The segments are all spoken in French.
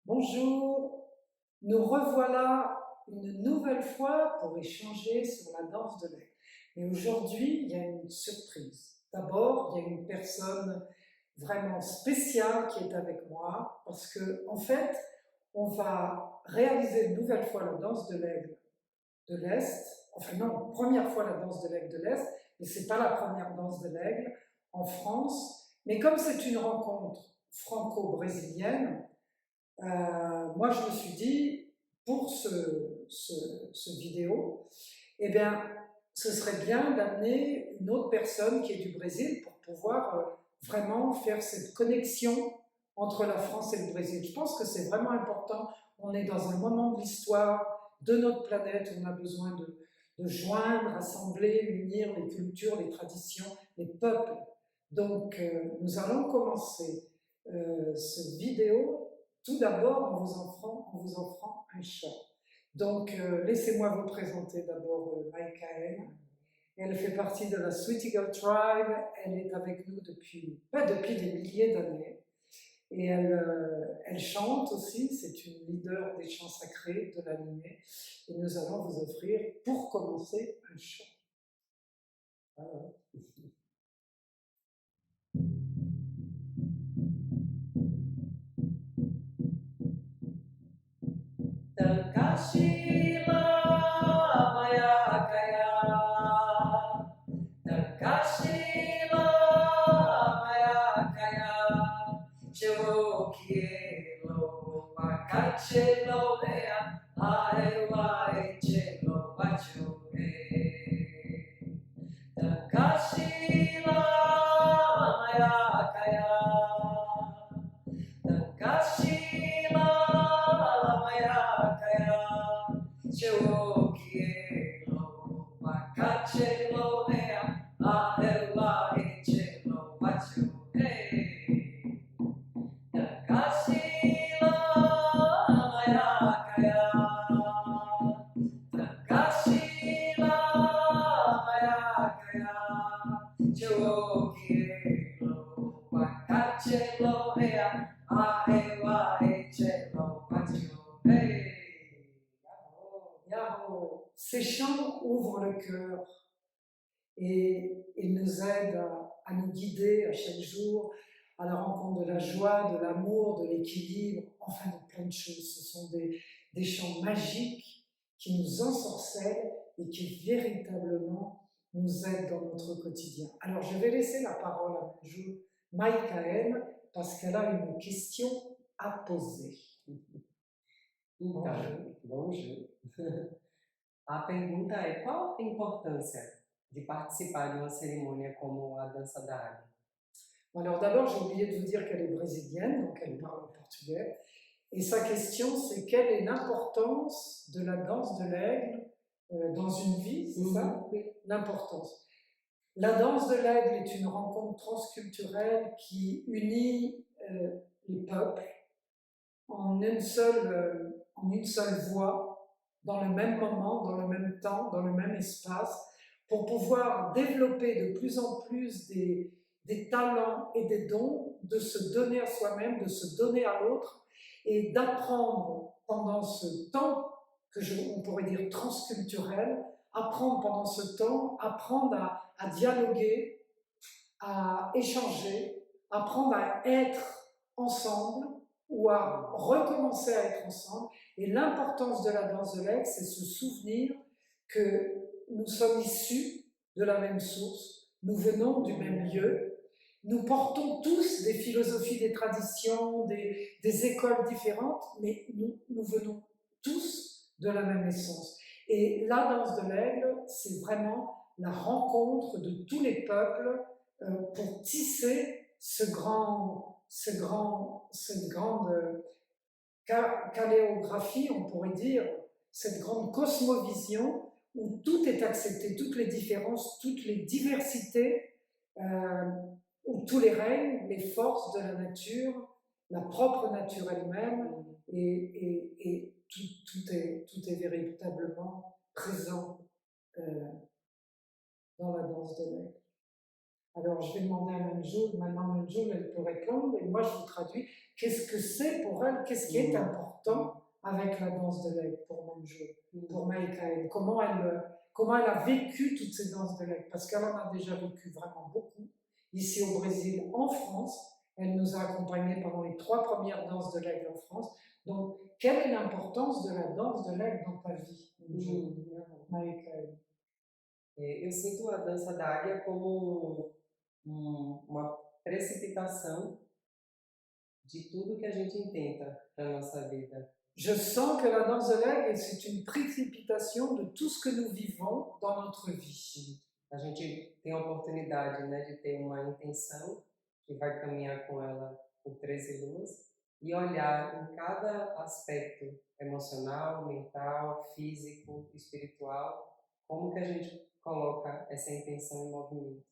Bonjour, nous revoilà une nouvelle fois pour échanger sur la danse de l'aigle. Mais aujourd'hui, il y a une surprise. D'abord, il y a une personne vraiment spéciale qui est avec moi parce que, en fait, on va réaliser une nouvelle fois la danse de l'aigle de l'Est. Enfin non, première fois la danse de l'aigle de l'Est, mais c'est pas la première danse de l'aigle en France. Mais comme c'est une rencontre franco-brésilienne, moi, je me suis dit, pour ce vidéo, eh bien, ce serait bien d'amener une autre personne qui est du Brésil pour pouvoir vraiment faire cette connexion entre la France et le Brésil. Je pense que c'est vraiment important. On est dans un moment de l'histoire de notre planète où on a besoin de joindre, rassembler, unir les cultures, les traditions, les peuples. Donc, nous allons commencer cette vidéo tout d'abord en vous offrant un chant. Donc, laissez-moi vous présenter d'abord Maïka N. Elle fait partie de la Sweet Eagle Tribe. Elle est avec nous depuis des milliers d'années. Et elle chante aussi. C'est une leader des chants sacrés de l'animé. Et nous allons vous offrir, pour commencer, un chant. Voilà. Takashila Mayakaya Takashila Mayakaya Cherokielo Wakachelo Ea Aewa Echelo Wachoe Takashila Mayakaya Takashila Mayakaya Cherokielo Wakachelo Ea Aewa Echelo Wachoe Takashila Mayakaya Takashila Mayakaya Cherokielo Wakachelo Ea Aewa Echelo Wachoe. Yahoo! Ces chants ouvrent le cœur et ils nous aident à nous guider à chaque jour à la rencontre de la joie, de l'amour, de l'équilibre, enfin de plein de choses. Ce sont des chants magiques qui nous ensorcellent et qui véritablement nous aident dans notre quotidien. Alors je vais laisser la parole à Maïka N parce qu'elle a une question à poser. Então, bonjour. A pergunta é: qual a importância de participar de uma cerimônia como a dança da águia? Alors d'abord, j'ai oublié de vous dire qu'elle est brésilienne, donc elle parle portugais. Et sa question, c'est quelle est l'importance de la danse de l'aigle dans une vie, c'est ça? Oui, l'importance. La danse de l'aigle est une rencontre transculturelle qui unit les peuples en une seule voix, dans le même moment, dans le même temps, dans le même espace, pour pouvoir développer de plus en plus des talents et des dons, de se donner à soi-même, de se donner à l'autre, et d'apprendre pendant ce temps, on pourrait dire transculturel, apprendre pendant ce temps, apprendre à dialoguer, à échanger, apprendre à être ensemble ou à recommencer à être ensemble. Et l'importance de la danse de l'aigle, c'est se souvenir que nous sommes issus de la même source, nous venons du même lieu, nous portons tous des philosophies, des traditions, des écoles différentes, mais nous venons tous de la même essence. Et la danse de l'aigle, c'est vraiment la rencontre de tous les peuples pour tisser cette grande caléographie, on pourrait dire, cette grande cosmovision où tout est accepté, toutes les différences, toutes les diversités, où tous les règnes, les forces de la nature, la propre nature elle-même, et tout est véritablement présent dans la danse de l'aigle. Alors, je vais demander à Manjoul, maintenant Manjoul, elle peut répondre, et moi je vous traduis. Qu'est-ce que c'est pour elle? Qu'est-ce qui est important avec la danse de l'aigle pour Manjoul, pour Maïkaël? Comment elle a vécu toutes ces danses de l'aigle? Parce qu'elle en a déjà vécu vraiment beaucoup, ici au Brésil, en France. Elle nous a accompagnés pendant les 3 premières danses de l'aigle en France. Donc, quelle est l'importance de la danse de l'aigle dans ta vie, Maïkaël? Eu sinto a dança da águia como uma precipitação de tudo que a gente intenta para a nossa vida. Je sens que la danse de l'aigle, c'est une précipitation de tout ce que nous vivons dans notre vie. A gente tem a oportunidade, né, de ter uma intenção que vai caminhar com ela por 13 luas e olhar em cada aspecto emocional, mental, físico, espiritual, como que a gente coloca essa intenção em movimento.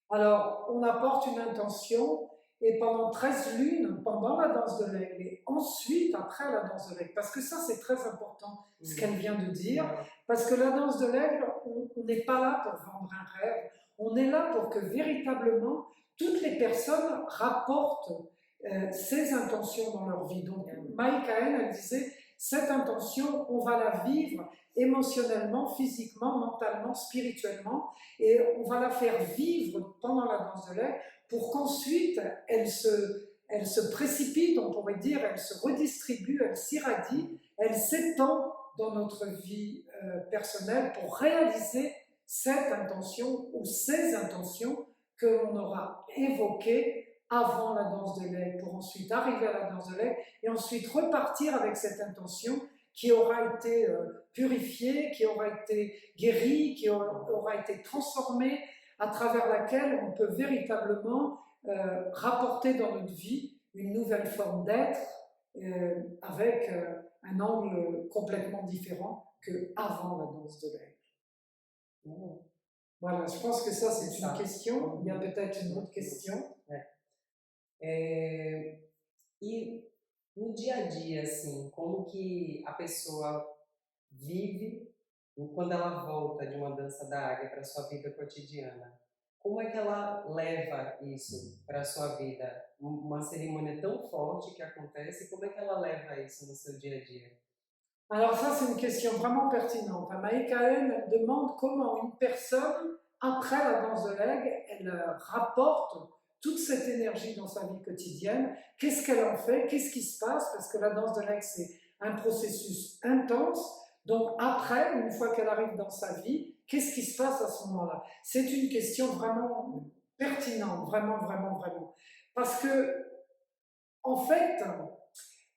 Alors, on apporte une intention et pendant 13 lunes, pendant la danse de l'aigle, et ensuite après la danse de l'aigle, parce que ça c'est très important ce qu'elle vient de dire, parce que la danse de l'aigle, on n'est pas là pour vendre un rêve, on est là pour que véritablement toutes les personnes rapportent ces intentions dans leur vie. Donc Maïkaël, elle disait, cette intention, on va la vivre émotionnellement, physiquement, mentalement, spirituellement, et on va la faire vivre pendant la danse de l'aigle pour qu'ensuite elle se précipite, on pourrait dire, elle se redistribue, elle s'irradie, elle s'étend dans notre vie personnelle pour réaliser cette intention ou ces intentions que l'on aura évoquées avant la danse de l'aigle, pour ensuite arriver à la danse de l'aigle et ensuite repartir avec cette intention qui aura été purifiée, qui aura été guérie, qui aura été transformée, à travers laquelle on peut véritablement rapporter dans notre vie une nouvelle forme d'être avec un angle complètement différent qu'avant la danse de l'aigle. Voilà, je pense que ça c'est une question. Il y a peut-être une autre question. E no dia a dia, assim, como que a pessoa vive quando ela volta de uma dança da águia para a sua vida cotidiana? Como é que ela leva isso para a sua vida? Uma cerimônia tão forte que acontece, como é que ela leva isso no seu dia a dia? Alors ça, c'est une question vraiment pertinente. Maïkaël demande comment une personne, après la danse de l'aigle, elle rapporte toute cette énergie dans sa vie quotidienne. Qu'est-ce qu'elle en fait? Qu'est-ce qui se passe? Parce que la danse de l'aigle, c'est un processus intense. Donc après, une fois qu'elle arrive dans sa vie, qu'est-ce qui se passe à ce moment-là? C'est une question vraiment pertinente, vraiment, vraiment, vraiment. Parce que, en fait,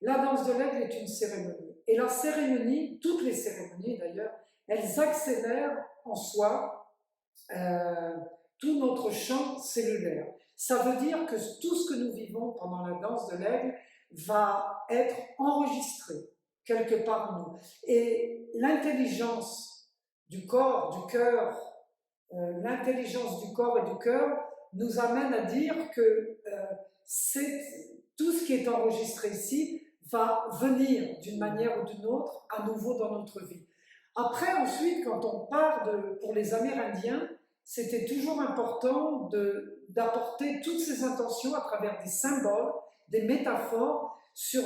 la danse de l'aigle est une cérémonie. Et la cérémonie, toutes les cérémonies d'ailleurs, elles accélèrent en soi tout notre champ cellulaire. Ça veut dire que tout ce que nous vivons pendant la danse de l'aigle va être enregistré quelque part en nous. Et l'intelligence du corps, du cœur, l'intelligence du corps et du cœur nous amène à dire que tout ce qui est enregistré ici va venir d'une manière ou d'une autre à nouveau dans notre vie. Après, ensuite, quand on part pour les Amérindiens, c'était toujours important d'apporter toutes ces intentions à travers des symboles, des métaphores sur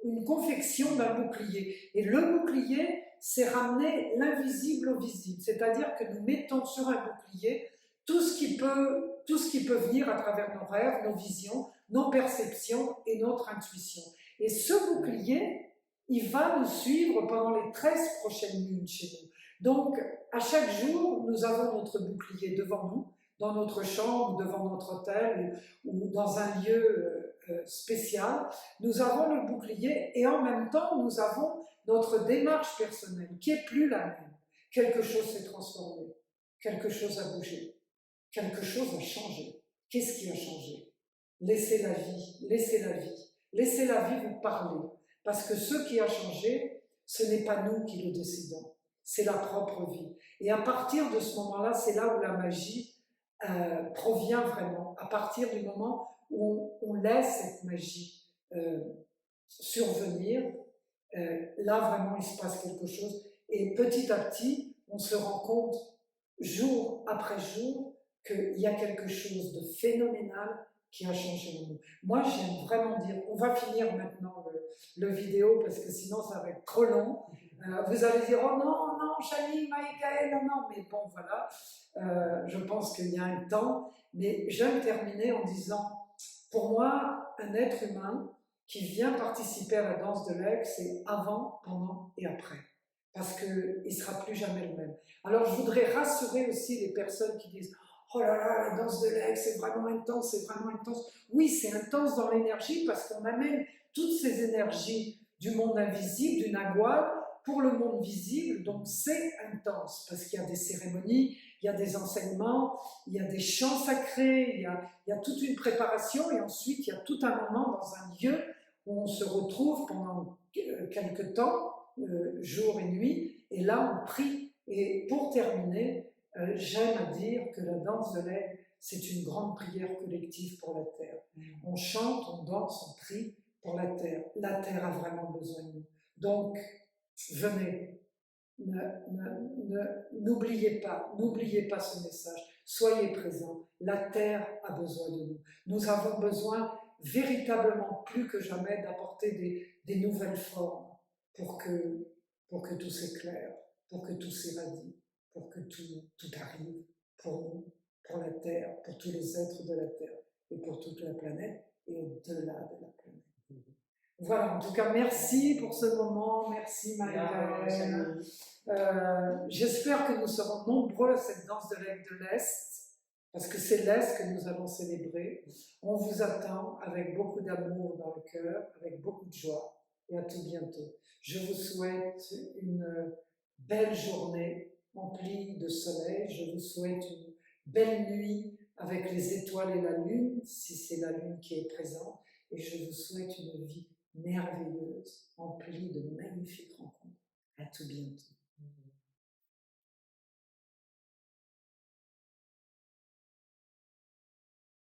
une confection d'un bouclier. Et le bouclier, c'est ramener l'invisible au visible, c'est-à-dire que nous mettons sur un bouclier tout ce qui peut venir à travers nos rêves, nos visions, nos perceptions et notre intuition. Et ce bouclier, il va nous suivre pendant les 13 prochaines lunes chez nous. Donc, à chaque jour, nous avons notre bouclier devant nous, dans notre chambre, devant notre hôtel ou dans un lieu spécial. Nous avons le bouclier et en même temps, nous avons notre démarche personnelle qui n'est plus la même. Quelque chose s'est transformé, quelque chose a bougé, quelque chose a changé. Qu'est-ce qui a changé? Laissez la vie, laissez la vie. Laissez la vie vous parler. Parce que ce qui a changé, ce n'est pas nous qui le décidons. C'est la propre vie. Et à partir de ce moment-là, c'est là où la magie provient vraiment. À partir du moment où on laisse cette magie survenir, là vraiment il se passe quelque chose. Et petit à petit, on se rend compte, jour après jour, qu'il y a quelque chose de phénoménal qui a changé en nous. Moi, j'aime vraiment dire, on va finir maintenant le vidéo parce que sinon ça va être trop long. Vous allez dire, oh non, non, Chani, Maïkaël, non, non, mais bon, voilà. Je pense qu'il y a un temps, mais j'aime terminer en disant, pour moi, un être humain qui vient participer à la danse de l'aigle, c'est avant, pendant et après. Parce qu'il ne sera plus jamais le même. Alors, je voudrais rassurer aussi les personnes qui disent « Oh là là, la danse de l'aigle, c'est vraiment intense, c'est vraiment intense. » Oui, c'est intense dans l'énergie parce qu'on amène toutes ces énergies du monde invisible, du Nagual, pour le monde visible. Donc, c'est intense parce qu'il y a des cérémonies, il y a des enseignements, il y a des chants sacrés, il y a toute une préparation et ensuite, il y a tout un moment dans un lieu où on se retrouve pendant quelques temps, jour et nuit, et là on prie. Et pour terminer, j'aime à dire que la danse de l'aigle, c'est une grande prière collective pour la terre. On chante, on danse, on prie pour la terre. La terre a vraiment besoin de nous. Donc, venez, n'oubliez pas ce message. Soyez présents. La terre a besoin de nous. Nous avons besoin véritablement plus que jamais d'apporter des nouvelles formes pour que tout s'éclaire, pour que tout s'éradie, pour que tout arrive pour nous, pour la Terre, pour tous les êtres de la Terre et pour toute la planète et au-delà de la planète. Voilà, en tout cas, merci pour ce moment, merci Marie-Hélène. J'espère que nous serons nombreux à cette danse de l'aigle de l'Est, parce que c'est l'Est que nous allons célébrer. On vous attend avec beaucoup d'amour dans le cœur, avec beaucoup de joie, et à tout bientôt. Je vous souhaite une belle journée remplie de soleil, je vous souhaite une belle nuit avec les étoiles et la lune, si c'est la lune qui est présente, et je vous souhaite une vie merveilleuse, remplie de magnifiques rencontres. À tout bientôt.